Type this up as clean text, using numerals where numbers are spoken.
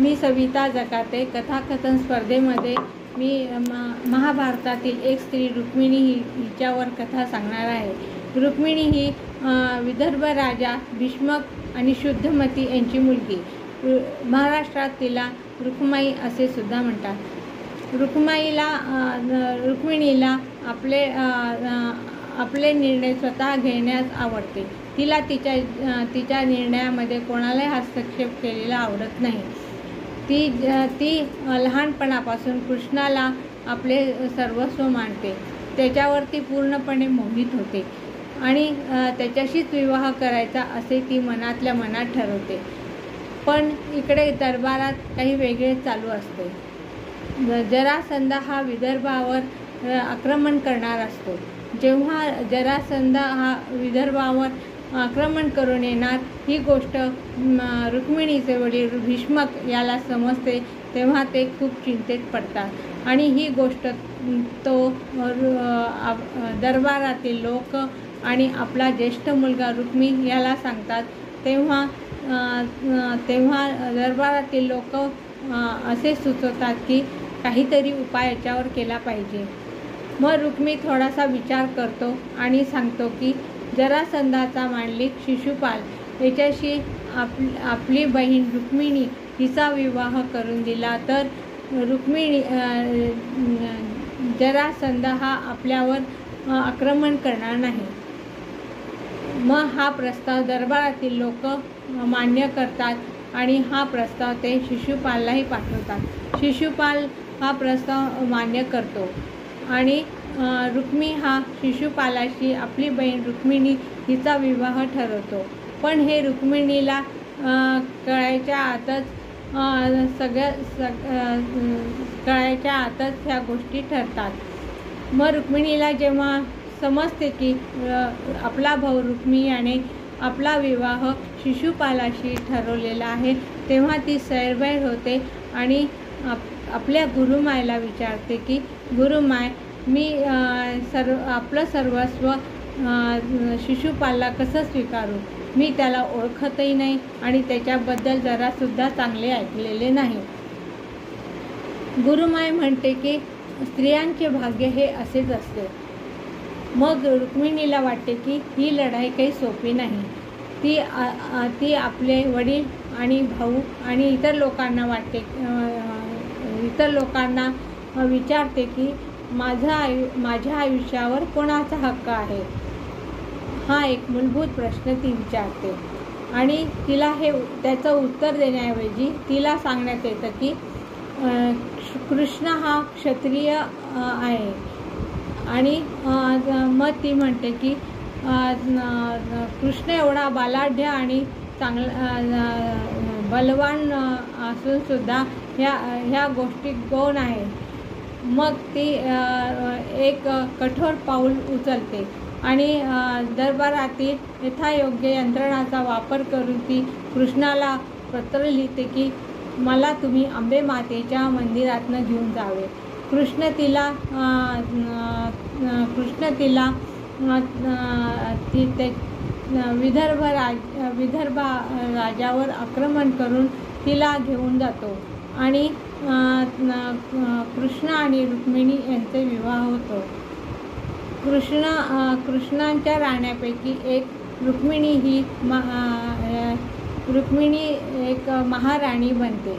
मी सविता जकाते. कथाकथन स्पर्धेमध्ये मी महाभारतातील एक स्त्री रुक्मिणी हिच्यावर कथा सांगणार आहे. रुक्मिणी ही विदर्भ राजा भीष्मक आणि शुद्धमती यांची मुलगी. महाराष्ट्रात तिला रुक्माई असे सुद्धा म्हणतात. रुक्मिणीला आपले निर्णय स्वतः घेण्यास आवडते. तिला तिच्या निर्णयामध्ये कोणालाही हस्तक्षेप केलेला आवडत नाही. ती लहानपणापासून कृष्णाला आपले सर्वस्व मानते. त्याच्यावर ती पूर्णपणे मोहित होते आणि त्याच्याशीच विवाह करायचा असे ती मनातल्या मनात ठरवते. पण इकडे दरबारात काही वेगळेच चालू असते. जरासंध हा विदर्भावर आक्रमण करणार असतो. जेव्हा जरासंध हा विदर्भावर आक्रमण करून येणार ही गोष्ट रुक्मिणीचे वडील भीष्मक याला समजते, तेव्हा ते खूप चिंतेत पडतात आणि ही गोष्ट तो दरबारातील लोक आणि आपला ज्येष्ठ मुलगा रुक्मी याला सांगतात. तेव्हा दरबारातील लोक असे सुचवतात की काहीतरी उपाय याच्यावर केला पाहिजे. मग रुक्मी थोडासा विचार करतो आणि सांगतो की जरासंधाचा मांडलिक शिशुपाल याच्याशी आपली बहीण रुक्मिणी हिचा विवाह करून दिला तर जरासंध हा आपल्यावर आक्रमण करणार नाही. मग हा प्रस्ताव दरबारातील लोक मान्य करतात आणि हा प्रस्ताव ते शिशुपाललाही पाठवतात. शिशुपाल हा प्रस्ताव मान्य करतो आणि रुक्मी हा शिशुपालाशी आपली बहीण रुक्मिणी हिचा विवाह ठरवतो. पण हे रुक्मिणीला कळायच्या आतच ह्या गोष्टी ठरतात. मग रुक्मिणीला जेव्हा समजते की आपला भाऊ रुक्मी याने आपला विवाह शिशुपालाशी ठरवलेला आहे, तेव्हा ती सैरभैर होते आणि आपल्या गुरुमायला विचारते की गुरुमाय, मी आपलं सर्वस्व शिशुपालला कसं स्वीकारू? मी त्याला ओळखतही नाही आणि त्याच्याबद्दल जरासुद्धा चांगले ऐकलेले नाही. गुरुमाय म्हणते की स्त्रियांचे भाग्य हे असेच असते. मग रुक्मिणीला वाटते की ही लढाई काही सोपी नाही. ती आपले वडील आणि भाऊ आणि इतर लोकांना विचारते की माझ्या आयुष्यावर कोणाचा हक्क आहे? हा एक मूलभूत प्रश्न ती विचारते आणि तिला त्याचं उत्तर देण्याऐवजी तिला सांगण्यात येतं की कृष्ण हा क्षत्रिय आहे आणि मग ती म्हणते की कृष्ण एवढा बलाढ्य आणि चांगला बलवान असून सुद्धा ह्या गोष्टी गौण आहे. मग ती एक कठोर पाऊल उचलते आणि दरबारातील यथायोग्य यंत्रणाचा वापर करून ती कृष्णाला पत्र लिहिते की मला तुम्ही अंबे मातेच्या मंदिरातनं घेऊन जावे. कृष्ण तिला विदर्भ राजावर आक्रमण करून तिला घेऊन जातो आणि कृष्ण आणि रुक्मिणी यांचे विवाह होतो. कृष्णांच्या राण्यांपैकी एक रुक्मिणी एक महाराणी बनते.